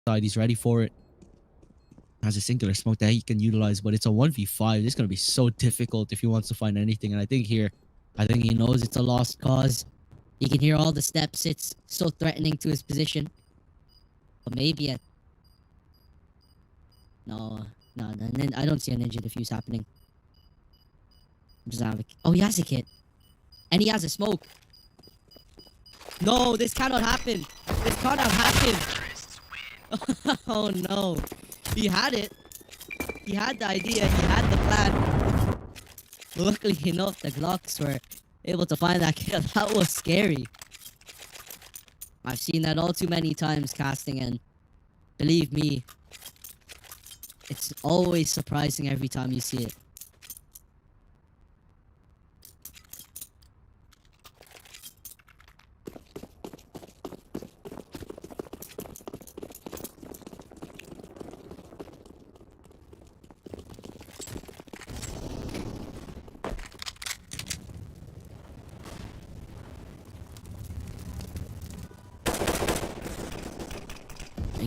side. He's ready for it. Has a singular smoke that he can utilize, but it's a 1v5. It's going to be so difficult if he wants to find anything. And I think he knows it's a lost cause. You can hear all the steps. It's so threatening to his position. But maybe a... No. I don't see a ninja defuse happening. Just have a... Oh, he has a kit. And he has a smoke. No, this cannot happen. This cannot happen. Oh, no. He had it. He had the idea. He had the plan. Luckily enough, the Glocks were able to find that kill. That was scary. I've seen that all too many times casting, and believe me, it's always surprising every time you see it.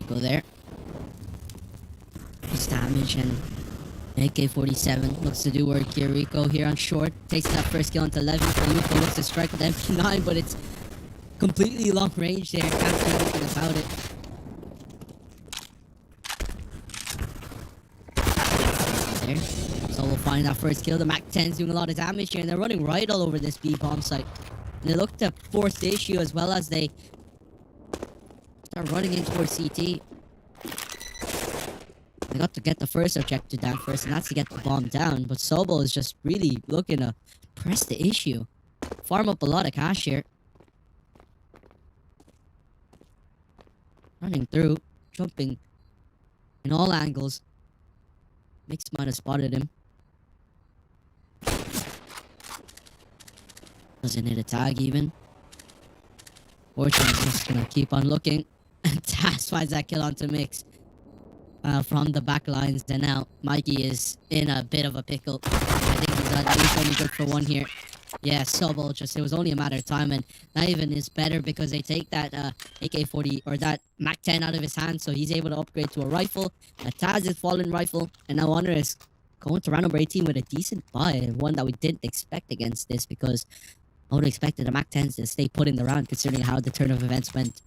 Go there. He's damage, and AK-47 looks to do work here. Rico here on short takes that first kill onto 11. Rico looks to strike with MP9, but it's completely long range there. Can't do anything about it. There. So we'll find that first kill. The MAC-10's doing a lot of damage here, and they're running right all over this B bomb site. And they look to force the issue as well as they start running in towards CT. They got to get the first objective down first, and that's to get the bomb down. But Sobel is just really looking to press the issue. Farm up a lot of cash here. Running through, jumping in all angles. Mix might have spotted him. Doesn't hit a tag even. Fortune's just gonna keep on looking. And Taz finds that kill onto Mix. From the back lines, and now Mikey is in a bit of a pickle. I think he's at least only good for one here. Yeah, Sobel it was only a matter of time, and not even is better because they take that AK-40 or that MAC-10 out of his hand, so he's able to upgrade to a rifle. A Taz is fallen rifle, and now Honor is going to round number 18 with a decent buy, one that we didn't expect against this, because I would have expected the MAC-10s to stay put in the round considering how the turn of events went.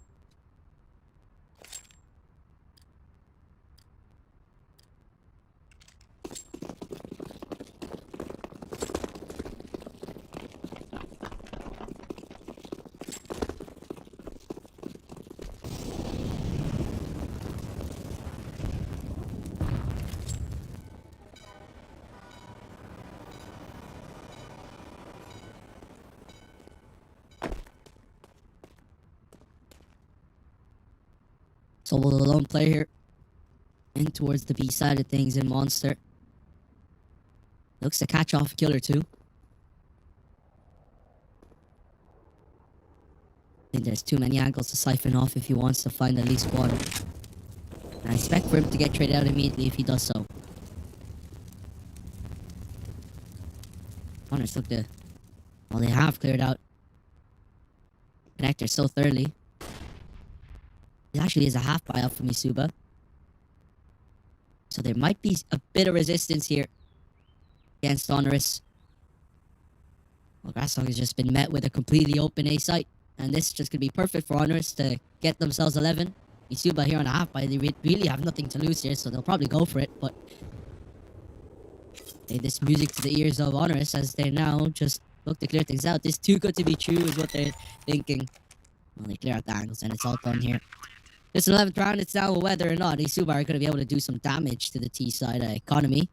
So we'll alone play here. In towards the B side of things in Monster. Looks to catch off Killer too. I think there's too many angles to siphon off if he wants to find at least one. And I expect for him to get traded out immediately if he does so. Honors look to... Well, they have cleared out Connector so thoroughly. It actually is a half buy up from Esuba. So there might be a bit of resistance here against HONORIS. Well, Grasshog has just been met with a completely open A site. And this is just going to be perfect for HONORIS to get themselves 11. Esuba here on a half buy. They really have nothing to lose here, so they'll probably go for it. But this music to the ears of HONORIS as they now just look to clear things out. This too good to be true is what they're thinking. Well, they clear out the angles and it's all done here. This 11th round, it's now whether or not Esuba are going to be able to do some damage to the T side economy.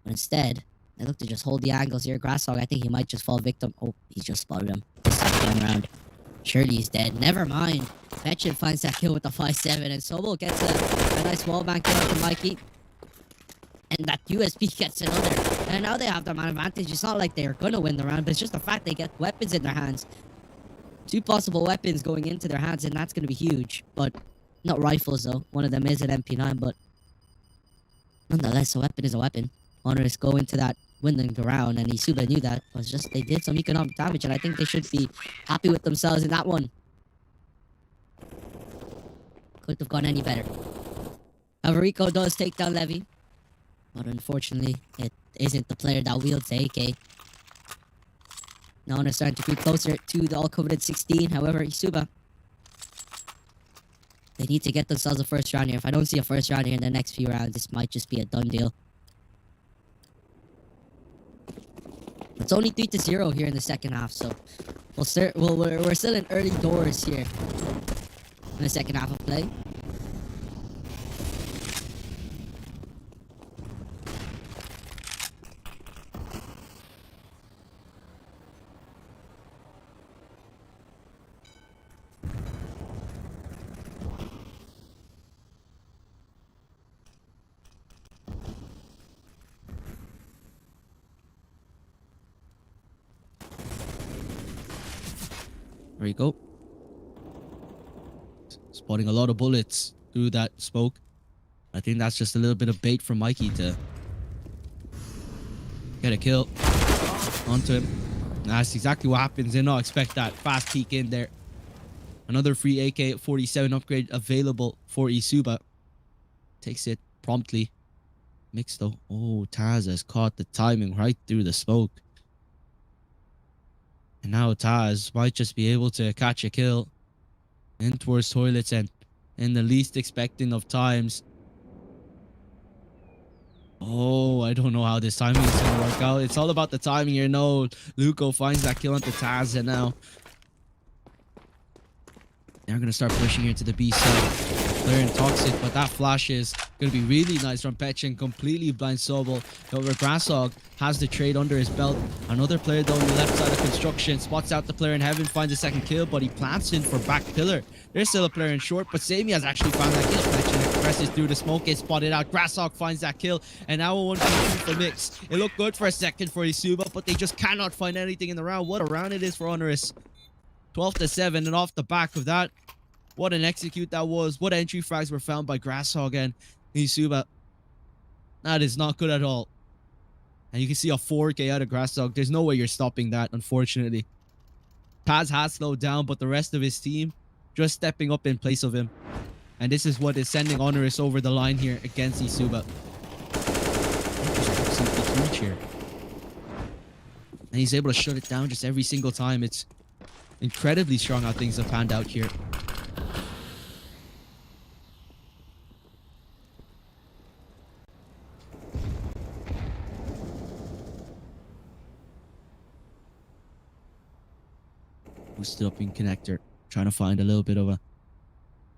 But instead, they look to just hold the angles here. Grasshog, I think he might just fall victim. Oh, he's just spotted him. This time round. Surely he's dead. Never mind. Fetchin finds that kill with the 5-7, and Sobel gets a nice wallbang kill to Mikey. And that USB gets another. And now they have the man advantage. It's not like they're going to win the round, but it's just the fact they get weapons in their hands. 2 possible weapons going into their hands, and that's going to be huge. But not rifles, though. One of them is an MP9, but nonetheless, a weapon is a weapon. HONORIS go into that winning the round, and Esuba knew that. It was just they did some economic damage, and I think they should be happy with themselves in that one. Couldn't have gone any better. However, Rico does take down Levy. But unfortunately, it isn't the player that wields the AK. Now they're starting to creep closer to the all-coveted 16. However, Esuba, they need to get themselves a first round here. If I don't see a first round here in the next few rounds, this might just be a done deal. It's only 3-0 here in the second half, so we're still in early doors here in the second half of play. There you go. Spotting a lot of bullets through that smoke. I think that's just a little bit of bait for Mikey to get a kill onto him. And that's exactly what happens. Did not expect that fast peek in there. Another free AK-47 upgrade available for Esuba. Takes it promptly. Mixed though. Oh, Taz has caught the timing right through the smoke. And now Taz might just be able to catch a kill in towards toilets and in the least expecting of times. Oh, I don't know how this timing is going to work out. It's all about the timing here. No, Luco finds that kill onto Taz, and now they're going to start pushing here to the B side. They're in Toxic, but that flash is going to be really nice from Petchin. Completely blind Sobel. However, Grasshog has the trade under his belt. Another player though on the left side of construction. Spots out the player in heaven, finds a second kill, but he plants in for back pillar. There's still a player in short, but Sammy has actually found that kill. Petchin presses through the smoke, gets spotted out. Grasshog finds that kill, and now a 1v2 for Mix. It looked good for a second for Esuba, but they just cannot find anything in the round. What a round it is for HONORIS. 12-7, and off the back of that, what an execute that was. What entry frags were found by Grasshog and Esuba. That is not good at all. And you can see a 4K out of Grasshog. There's no way you're stopping that, unfortunately. Paz has slowed down, but the rest of his team just stepping up in place of him. And this is what is sending HONORIS over the line here against Esuba. Absolutely huge here. And he's able to shut it down just every single time. It's incredibly strong how things have panned out here. Boosted up in connector, trying to find a little bit of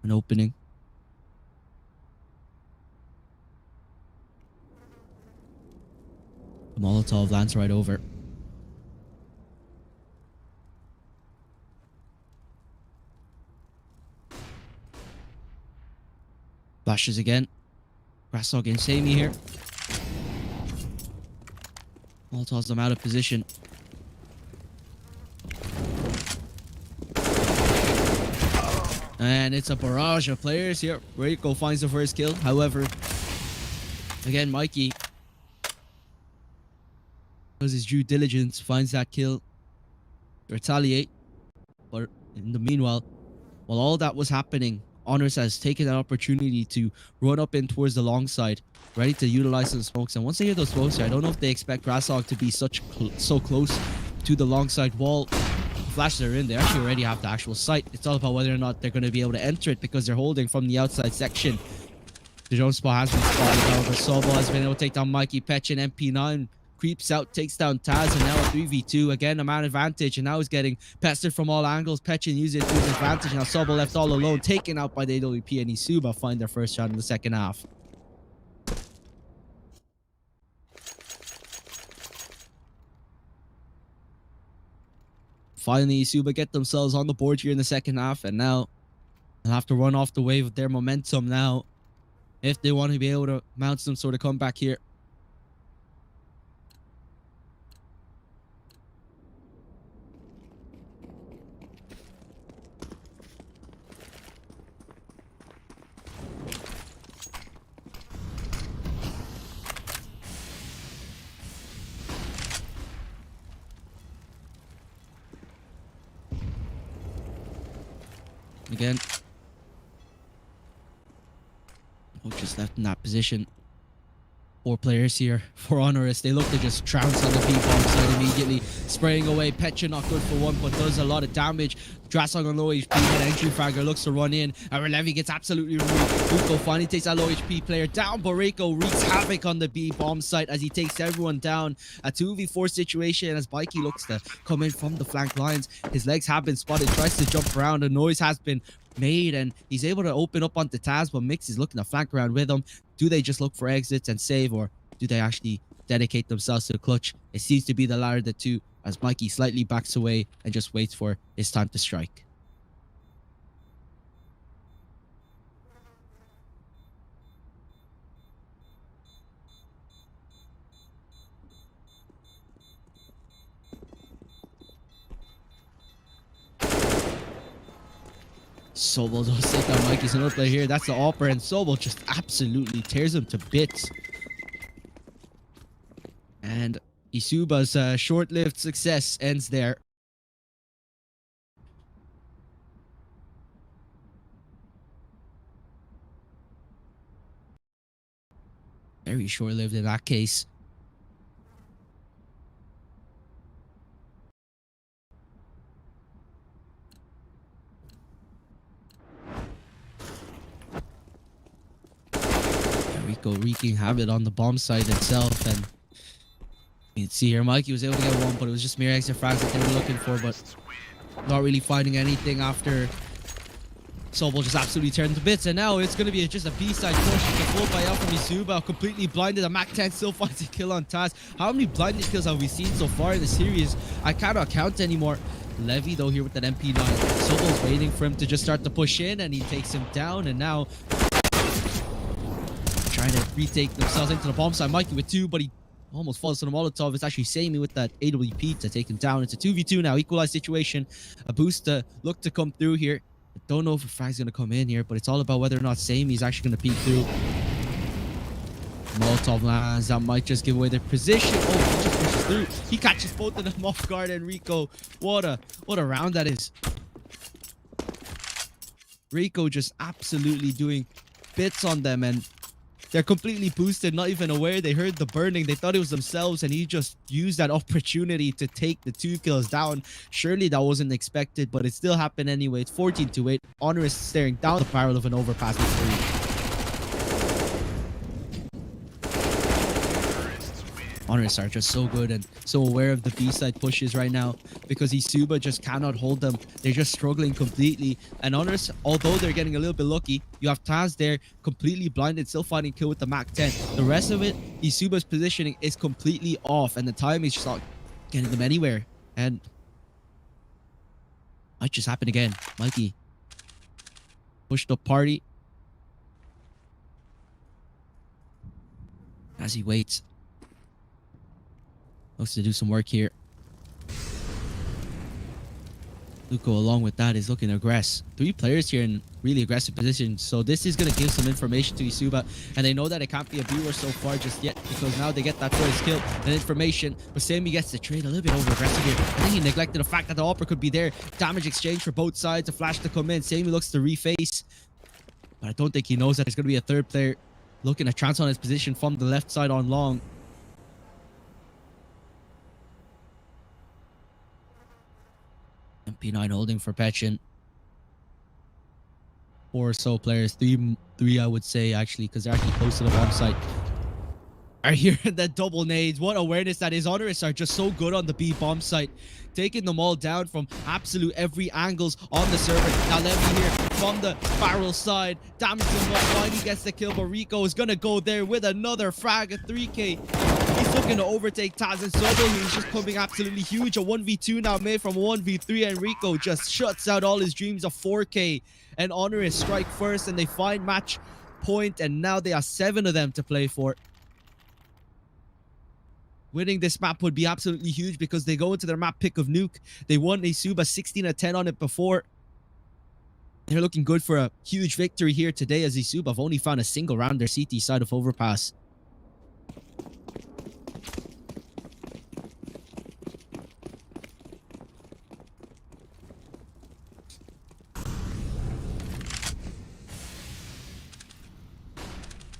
an opening. The Molotov lands right over. Flashes again. Grasshog and Sammy here. Molotovs them out of position. And it's a barrage of players here. Rico finds the first kill. However, again, Mikey does his due diligence, finds that kill to retaliate. But in the meanwhile, while all that was happening, HONORIS has taken that opportunity to run up in towards the long side, ready to utilize some smokes. And once they hear those smokes here, I don't know if they expect Grasshog to be so close to the long side wall. Flashes are in, they actually already have the actual site. It's all about whether or not they're going to be able to enter it because they're holding from the outside section. The drone spot has been spotted, however, Sobel has been able to take down Mikey. Petchin, MP9 creeps out, takes down Taz, and now a 3v2. Again, a man advantage, and now he's getting pestered from all angles. Petchin uses it to his advantage. Now Sobel left all alone, taken out by the AWP, and Esuba find their first shot in the second half. Finally, Esuba get themselves on the board here in the second half, and now they'll have to run off the wave of their momentum now if they want to be able to mount some sort of comeback here. Again, just left in that position. 4 players here for HONORIS. They look to just trounce on the B-bomb side immediately, spraying away. Pecha not good for one, but does a lot of damage. Drasog on low HP, head entry fragger looks to run in, and Relevi gets absolutely removed. Rico finally takes that low HP player down, but Rico wreaks havoc on the B-bomb site as he takes everyone down. A 2v4 situation as Mikey looks to come in from the flank lines. His legs have been spotted, tries to jump around. A noise has been made, and he's able to open up onto Taz, but Mix is looking to flank around with him. Do they just look for exits and save, or do they actually dedicate themselves to the clutch? It seems to be the latter of the two, as Mikey slightly backs away and just waits for his time to strike. Sobel does take out Mikey's another play here. That's the Opera, and Sobel just absolutely tears him to bits. And Esuba's short-lived success ends there. Very short-lived in that case. Rico wreaking havoc on the bomb site itself, and you can see here Mikey was able to get one, but it was just mere extra frags that they were looking for, but not really finding anything after Sobel just absolutely turned to bits. And now it's going to be just a B-side push. It's a full buyout from Esuba, completely blinded. A Mac 10 still finds a kill on Taz. How many blinded kills have we seen so far in the series? I cannot count anymore. Levy though here with that MP9. Sobel's waiting for him to just start to push in, and he takes him down, and now trying to retake themselves into the bomb side. Mikey with 2, but he almost falls to the Molotov. It's actually Sammy with that AWP to take him down. It's a 2v2 now, equalized situation. A boost to look to come through here. I don't know if a frag's going to come in here, but it's all about whether or not Sammy's actually going to peek through. Molotov lands. That might just give away their position. Oh, he just pushes through. He catches both of them off guard, and Rico, what a round that is. Rico just absolutely doing bits on them, and they're completely boosted, not even aware. They heard the burning. They thought it was themselves, and he just used that opportunity to take the 2 kills down. Surely that wasn't expected, but it still happened anyway. It's 14-8. HONORIS staring down the barrel of an overpass victory. HONORIS are just so good and so aware of the B-side pushes right now, because Esuba just cannot hold them. They're just struggling completely. And HONORIS, although they're getting a little bit lucky, you have Taz there completely blinded, still finding kill with the Mac 10. The rest of it, Esuba's positioning is completely off, and the time is just not getting them anywhere. And might just happen again. Mikey pushed up party as he waits. Looks to do some work here. Luco, along with that, is looking to aggress. 3 players here in really aggressive positions, so this is going to give some information to Esuba, and they know that it can't be a viewer so far just yet, because now they get that first kill and information. But Sammy gets the trade a little bit over aggressive here. I think he neglected the fact that the Opera could be there. Damage exchange for both sides, a flash to come in. Sammy looks to reface, but I don't think he knows that there's going to be a 3rd player looking to transfer on his position from the left side on long. MP9 holding for Petchin. 4 or so players, three I would say actually, because they're actually close to the bomb site. Are here that double nades. What awareness that is. HONORIS are just so good on the B bomb site, taking them all down from absolute every angles on the server. Now Levy here from the barrel side, damages him up. Finally gets the kill, but Rico is gonna go there with another frag at 3k. He's looking to overtake Taz and Sobel, who's just coming absolutely huge. A 1v2 now made from a 1v3, and Rico just shuts out all his dreams of 4k. And HONORIS strike first, and they find match point, and now they have 7 of them to play for. Winning this map would be absolutely huge, because they go into their map pick of Nuke. They won Esuba 16-10 on it before. They're looking good for a huge victory here today, as Esuba have only found a single round their CT side of Overpass.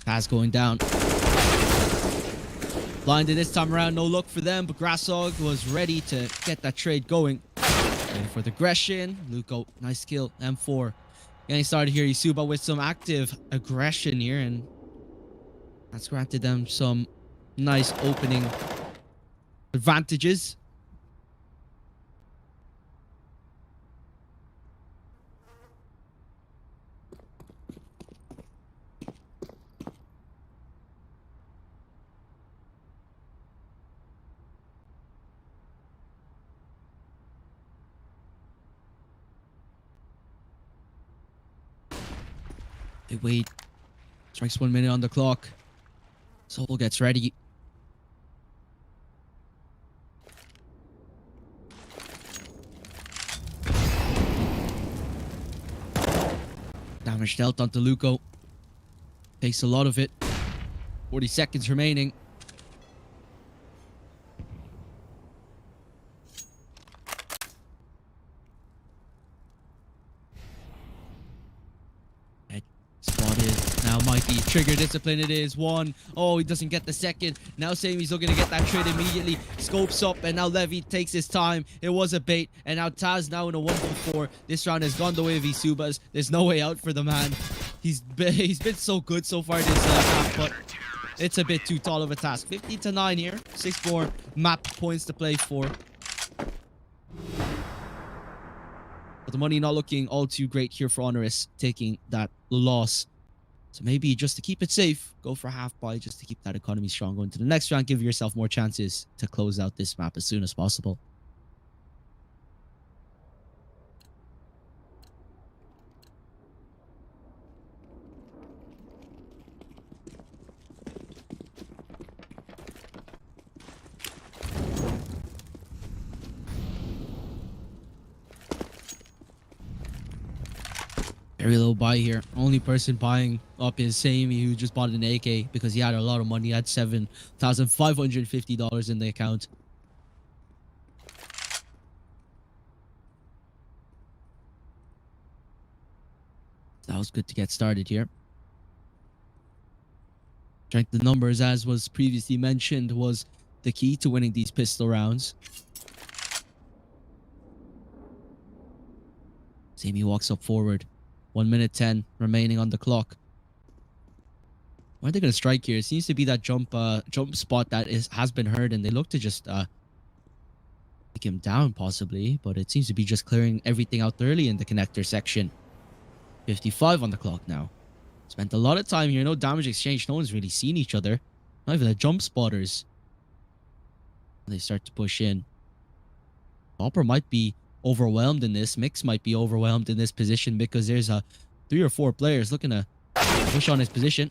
Pass going down. Blinded this time around, no luck for them, but Grasshog was ready to get that trade going. Ready for the aggression. Luco, nice kill. M4. Getting started here. Esuba with some active aggression here, and that's granted them some nice opening advantages. They wait. Strikes 1 minute on the clock. Soul gets ready. Damage dealt onto Luco. Takes a lot of it. 40 seconds remaining. Spotted. Now might be trigger discipline. It is one. Oh, he doesn't get the second. Now Sammy's looking to get that trade immediately. Scopes up, and now Levy takes his time. It was a bait, and now Taz now in a 1v4. This round has gone the way of Esuba's. There's no way out for the man. He's been so good so far this map, but it's a bit too tall of a task. 15-9 here. 6 more map points to play for. But the money not looking all too great here for HONORIS, taking that loss. So maybe just to keep it safe, go for half buy just to keep that economy strong. Going to the next round, give yourself more chances to close out this map as soon as possible. Very low buy here. Only person buying up is Sammy, who just bought an AK because he had a lot of money. He had $7,550 in the account. That was good to get started here. Strength in numbers, as was previously mentioned, was the key to winning these pistol rounds. Sammy walks up forward. 1 minute 10 remaining on the clock. Why are they going to strike here? It seems to be that jump spot that has been heard, and they look to just take him down possibly, but it seems to be just clearing everything out early in the connector section. 55 on the clock now. Spent a lot of time here. No damage exchange. No one's really seen each other. Not even the jump spotters. They start to push in. Hopper might be overwhelmed in this. Mix might be overwhelmed in this position because there's 3 or 4 players looking to push on his position.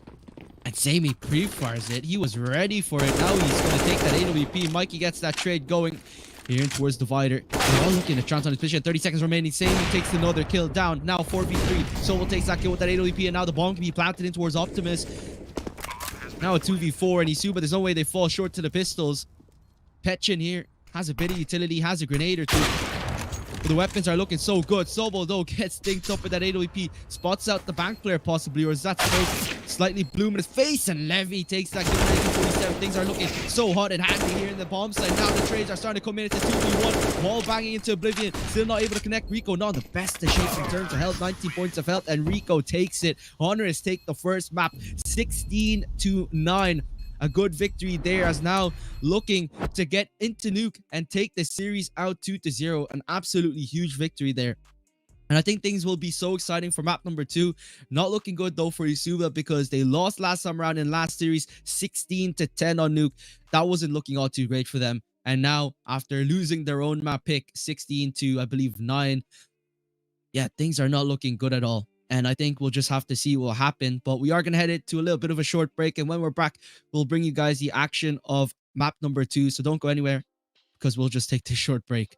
And Sammy pre-fires it. He was ready for it. Now he's going to take that AWP. Mikey gets that trade going here in towards Divider. They're all looking to trounce on his position. 30 seconds remaining. Sammy takes another kill down. Now 4v3. Soul takes that kill with that AWP, and now the bomb can be planted in towards Optimus. Now a 2v4, and Esuba, there's no way they fall short to the pistols. Petchin here has a bit of utility, has a grenade or two. But the weapons are looking so good. Sobol, though, gets dinked up with that AWP. Spots out the bank player, possibly. Or is that smoke slightly bloom in his face? And Levy takes that kill. 47. Things are looking so hot and handy here in the bomb site. Now the trades are starting to come in. It's a 2v1. Wall banging into Oblivion. Still not able to connect. Rico not the best of shapes in terms of health. 19 points of health. And Rico takes it. HONORIS take the first map. 16-9. A good victory there, as now looking to get into Nuke and take the series out 2-0. An absolutely huge victory there. And I think things will be so exciting for map number 2. Not looking good though for Esuba because they lost last time around in last series 16-10 on Nuke. That wasn't looking all too great for them. And now after losing their own map pick 16 to I believe 9, yeah, things are not looking good at all. And I think we'll just have to see what will happen. But we are going to head it to a little bit of a short break. And when we're back, we'll bring you guys the action of map number 2. So don't go anywhere because we'll just take this short break.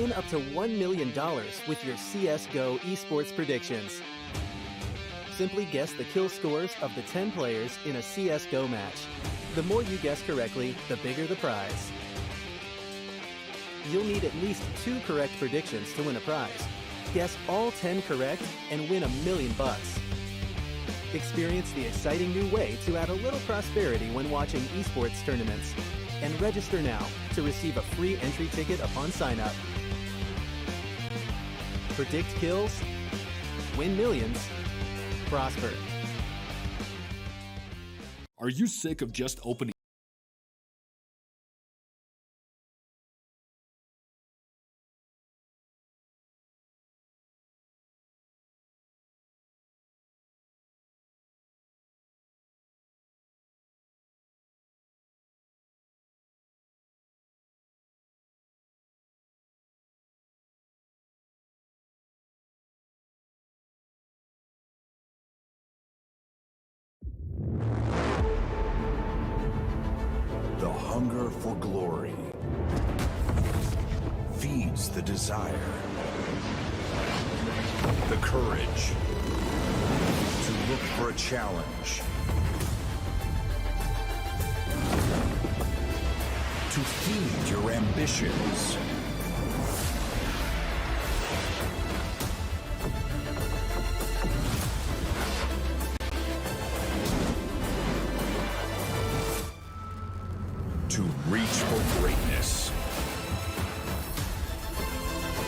Win up to $1 million with your CSGO esports predictions. Simply guess the kill scores of the 10 players in a CSGO match. The more you guess correctly, the bigger the prize. You'll need at least 2 correct predictions to win a prize. Guess all 10 correct and win $1 million. Experience the exciting new way to add a little prosperity when watching esports tournaments. And register now to receive a free entry ticket upon sign-up. Predict kills, win millions, prosper. Are you sick of just opening? The hunger for glory feeds the desire, the courage to look for a challenge, to feed your ambitions. To reach for greatness.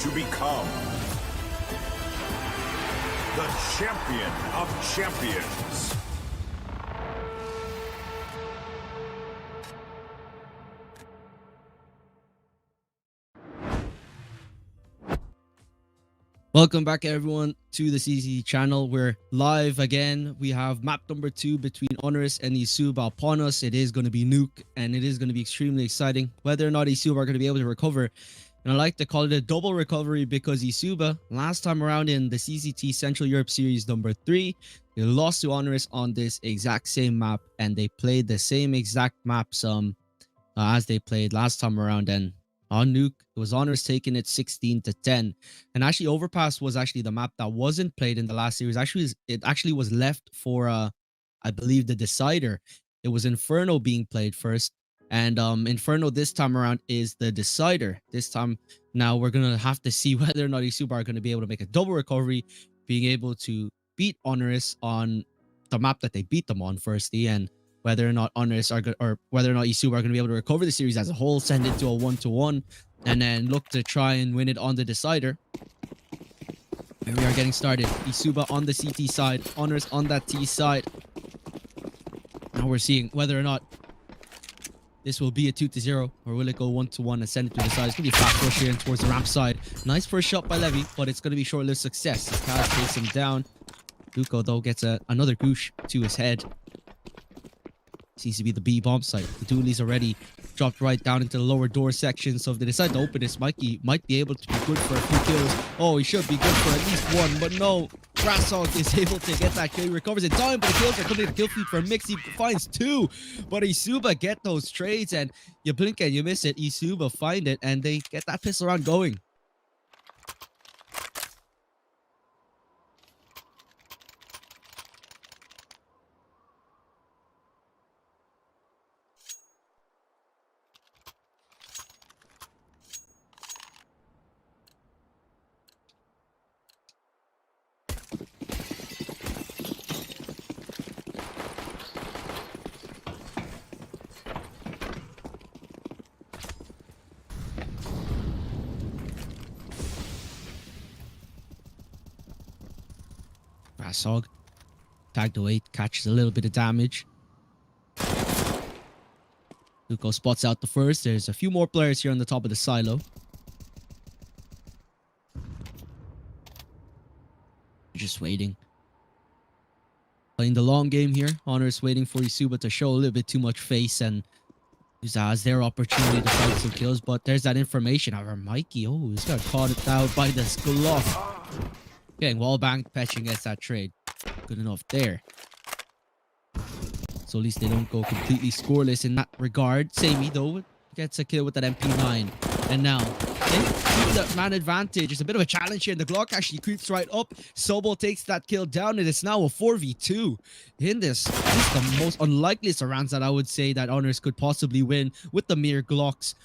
To become the champion of champions. Welcome back, everyone, to the CC channel. We're live again. We have map number 2 between HONORIS and Esuba upon us. It is going to be Nuke, and it is going to be extremely exciting whether or not Esuba are going to be able to recover. And I like to call it a double recovery because Esuba, last time around in the CCT Central Europe Series number 3, they lost to HONORIS on this exact same map, and they played the same exact maps as they played last time around. And on Nuke, it was HONORIS taking it 16-10. And actually, Overpass was actually the map that wasn't played in the last series. It actually was left for, I believe, the decider. It was Inferno being played first. And Inferno this time around is the decider. This time, now we're going to have to see whether or not Esuba are going to be able to make a double recovery, being able to beat HONORIS on the map that they beat them on firstly, and whether or not HONORIS are good, or whether or not Esuba are going to be able to recover the series as a whole, send it to a 1-1, and then look to try and win it on the decider. And we are getting started. Esuba on the CT side, HONORIS on that T side. Now we're seeing whether or not this will be a 2-0, or will it go 1-1 and send it to the side. It's going to be a fast push here towards the ramp side. Nice first shot by Levy, but it's going to be short-lived success. Kaz takes him down. Duco, though, gets another goosh to his head. Seems to be the B bomb site. The Dooley's already dropped right down into the lower door section. So if they decide to open this, Mikey might be able to be good for a few kills. Oh, he should be good for at least 1, but no. Grasshog is able to get that kill. He recovers in time, but the kills are coming to kill feed for Mix. He finds 2, but Esuba get those trades, and you blink and you miss it. Esuba find it, and they get that pistol round going. Grasshog tagged away, catches a little bit of damage. Duco spots out the first. There's a few more players here on the top of the silo. Just waiting. Playing the long game here. HONORIS waiting for Esuba to show a little bit too much face and use that as their opportunity to find some kills. But there's that information. However, Mikey, oh, he's got caught out by the glove. Getting wall banged, Petching gets that trade. Good enough there. So at least they don't go completely scoreless in that regard. Samey, though, gets a kill with that MP9. And now, keep the man advantage. It's a bit of a challenge here, and the Glock actually creeps right up. Sobel takes that kill down, and it's now a 4v2 in this. This is the most unlikeliest of rounds that I would say that Honors could possibly win with the mere Glocks.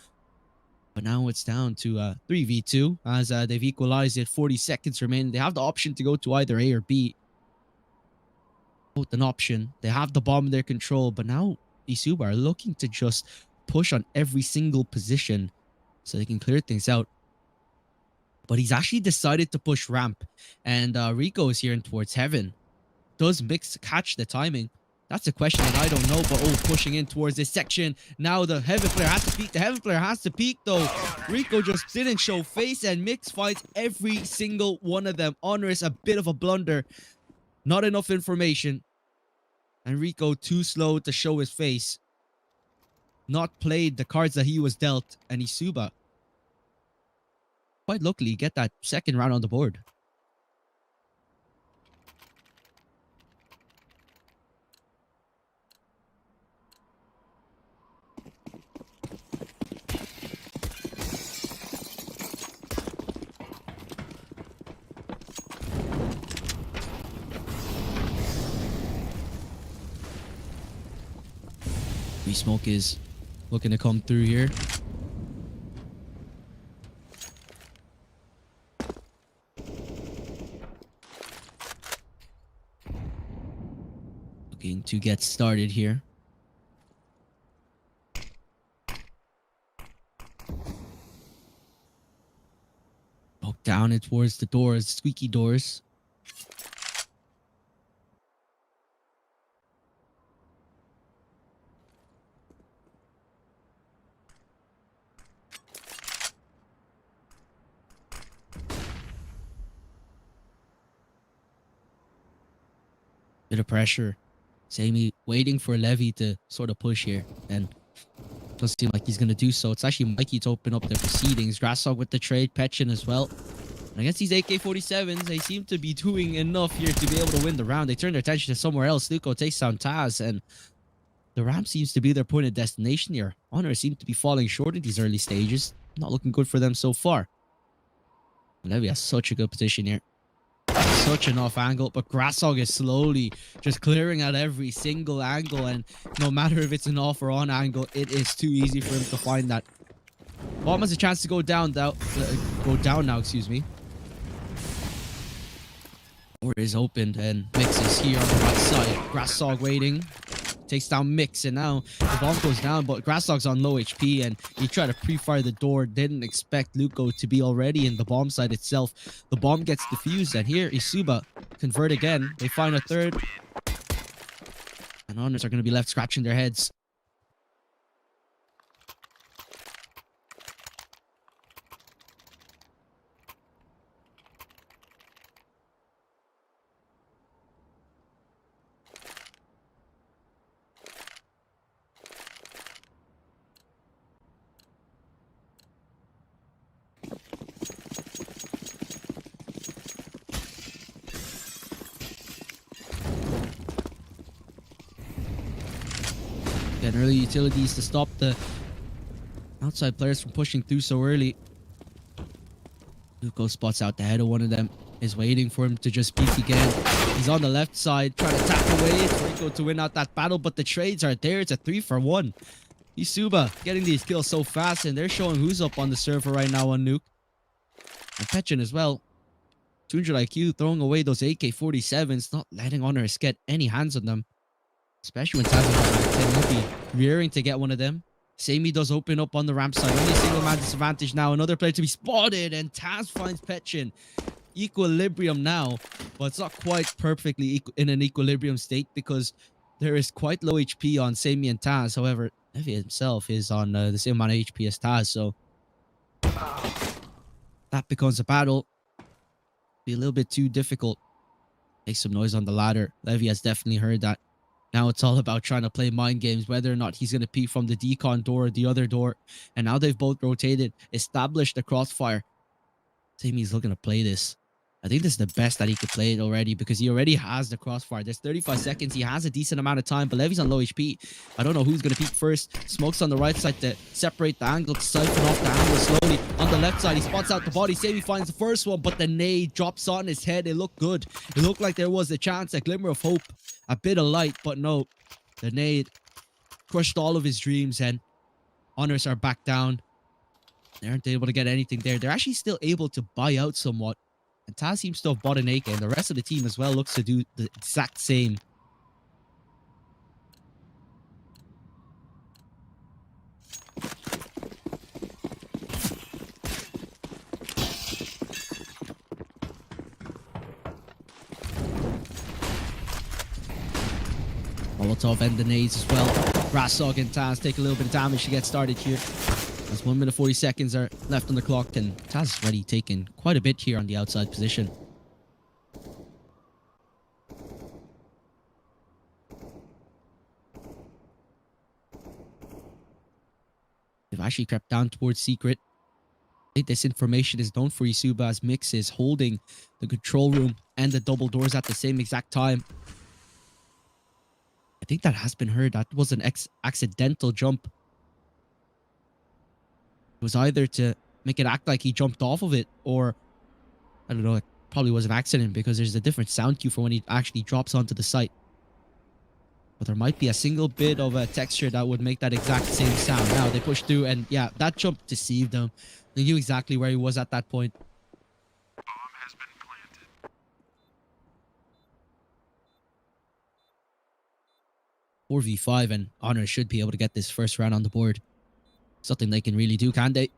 But now it's down to 3v2 as they've equalized it. 40 seconds remaining. They have the option to go to either A or B. Both an option. They have the bomb in their control, but now Esuba are looking to just push on every single position so they can clear things out. But he's actually decided to push ramp, and Rico is here in towards heaven. Does Mix catch the timing? That's a question that I don't know, but pushing in towards this section. Now the heaven player has to peek. The heaven player has to peek though. Rico just didn't show face, and Mix finds every single one of them. Honoris, a bit of a blunder. Not enough information. And Rico too slow to show his face. Not played the cards that he was dealt. And Esuba, quite luckily, get that second round on the board. Smoke is looking to come through here. Looking to get started here. Poke down it towards the doors, squeaky doors. Bit of pressure. Sammy waiting for Levy to sort of push here, and doesn't seem like he's going to do so. It's actually Mikey to open up the proceedings. Grasshog with the trade, Petchin as well. And against these AK-47s, they seem to be doing enough here to be able to win the round. They turn their attention to somewhere else. Luco takes down Taz, and the ramp seems to be their point of destination here. Honor seems to be falling short in these early stages. Not looking good for them so far. Levy has such a good position here. Such an off angle, but Grasshog is slowly just clearing out every single angle, and no matter if it's an off or on angle, it is too easy for him to find that. Bomb has a chance to go down now, excuse me. Door is opened, and Mix is here on the right side. Grasshog waiting. Takes down Mix, and now the bomb goes down, but Grasshog's on low HP, and he tried to pre-fire the door. Didn't expect Luco to be already in the bomb site itself. The bomb gets defused, and here Esuba convert again. They find a third, and Honors are going to be left scratching their heads. Getting early utilities to stop the outside players from pushing through so early. Luco spots out the head of one of them. Is waiting for him to just peek again. He's on the left side, trying to tap away. It's Rico to win out that battle, but the trades are there. It's a 3-for-1. Esuba getting these kills so fast, and they're showing who's up on the server right now on Nuke. And Petchin as well. 200 IQ, throwing away those AK-47s, not letting Honors get any hands on them. Especially when Taz is back 10, he'll be rearing to get one of them. Sammy does open up on the ramp side. Only single man disadvantage now. Another player to be spotted, and Taz finds Petchin. Equilibrium now, but it's not quite perfectly in an equilibrium state because there is quite low HP on Sammy and Taz. However, Levy himself is on the same amount of HP as Taz, so that becomes a battle. Be a little bit too difficult. Make some noise on the ladder. Levy has definitely heard that. Now it's all about trying to play mind games, whether or not he's going to peek from the decon door or the other door. And now they've both rotated, established the crossfire. Sammy's looking to play this. I think this is the best that he could play it already because he already has the crossfire. There's 35 seconds. He has a decent amount of time, but Levy's on low HP. I don't know who's going to peek first. Smokes on the right side to separate the angle, to siphon off the angle slowly. On the left side, he spots out the body. Savvy finds the first one, but the nade drops on his head. It looked good. It looked like there was a chance, a glimmer of hope, a bit of light, but no. The nade crushed all of his dreams, and Honors are back down. They aren't able to get anything there. They're actually still able to buy out somewhat. And Taz seems to have bought an AK, and the rest of the team as well looks to do the exact same. Molotov and the nades as well. Grassog and Taz take a little bit of damage to get started here. As 1 minute 40 seconds are left on the clock, and Taz is already taking quite a bit here on the outside position. They've actually crept down towards Secret. I think this information is known for Esuba, as Mix is holding the control room and the double doors at the same exact time. I think that has been heard. That was an accidental jump. It was either to make it act like he jumped off of it, or I don't know, it probably was an accident because there's a different sound cue for when he actually drops onto the site. But there might be a single bit of a texture that would make that exact same sound. Now they push through, and yeah, that jump deceived them. They knew exactly where he was at that point. Bomb has been planted. 4v5, and Honor should be able to get this first round on the board. Something they can really do, can't they?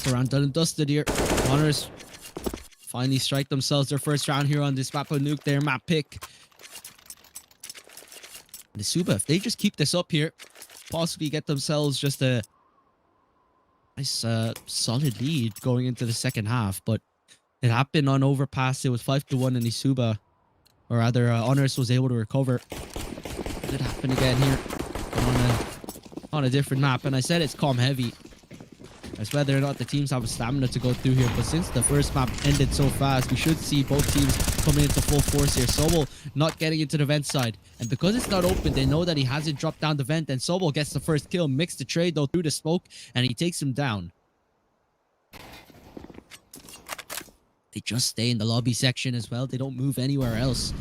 Round done and dusted here. Honors finally strike themselves their first round here on this map of Nuke, their map pick. And Esuba, if they just keep this up here, possibly get themselves just a nice solid lead going into the second half. But it happened on overpass. It was 5-1, and Esuba, or rather Honors, was able to recover. It did happen again here on a different map, and I said it's calm heavy. As whether or not the teams have a stamina to go through here. But since the first map ended so fast, we should see both teams coming into full force here. Sobel not getting into the vent side. And because it's not open, they know that he hasn't dropped down the vent. And Sobel gets the first kill. Mixed the trade though through the smoke, and he takes him down. They just stay in the lobby section as well. They don't move anywhere else.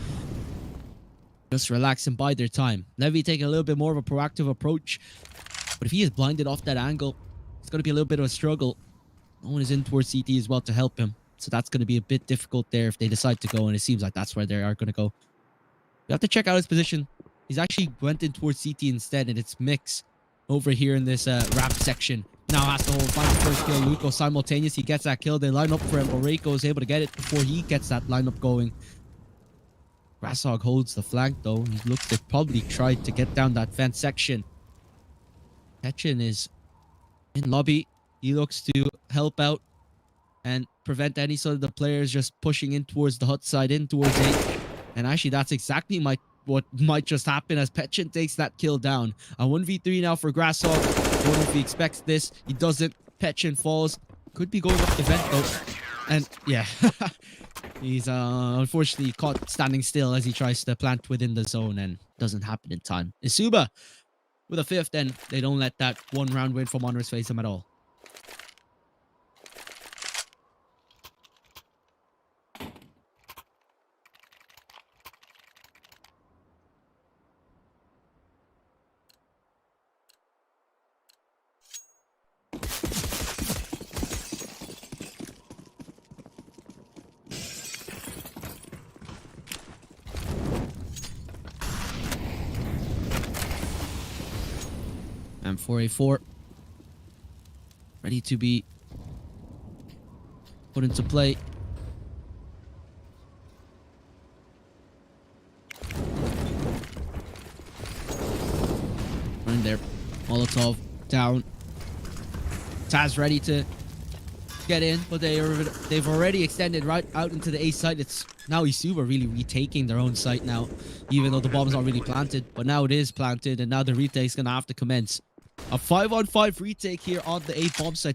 Just relax and bide their time. Levy taking a little bit more of a proactive approach. But if he is blinded off that angle, it's going to be a little bit of a struggle. No one is in towards CT as well to help him. So that's going to be a bit difficult there if they decide to go. And it seems like that's where they are going to go. You have to check out his position. He's actually went in towards CT instead. And it's Mix over here in this ramp section. Now has to find the first kill. Luco simultaneous. He gets that kill. They line up for him. But Reiko is able to get it before he gets that lineup going. Grasshog holds the flank though. He looks to probably try to get down that vent section. Ketchin is in lobby. He looks to help out and prevent any sort of the players just pushing in towards the hut side, in towards A. And actually, that's exactly what might just happen as Petchin takes that kill down. A 1v3 now for Grasshog. Don't know if he expects this. He doesn't. Petchin falls. Could be going up the vent though. And yeah, he's unfortunately caught standing still as he tries to plant within the zone, and doesn't happen in time. Esuba with a fifth, and they don't let that one round win from Honors face him at all. And 4A4 ready to be put into play. Right there. Molotov down. Taz ready to get in, but they've already extended right out into the A site. It's now Esuba really retaking their own site now, even though the bomb's not really planted. But now it is planted, and now the retake's gonna have to commence. A 5-on-5 retake here on the A bomb site.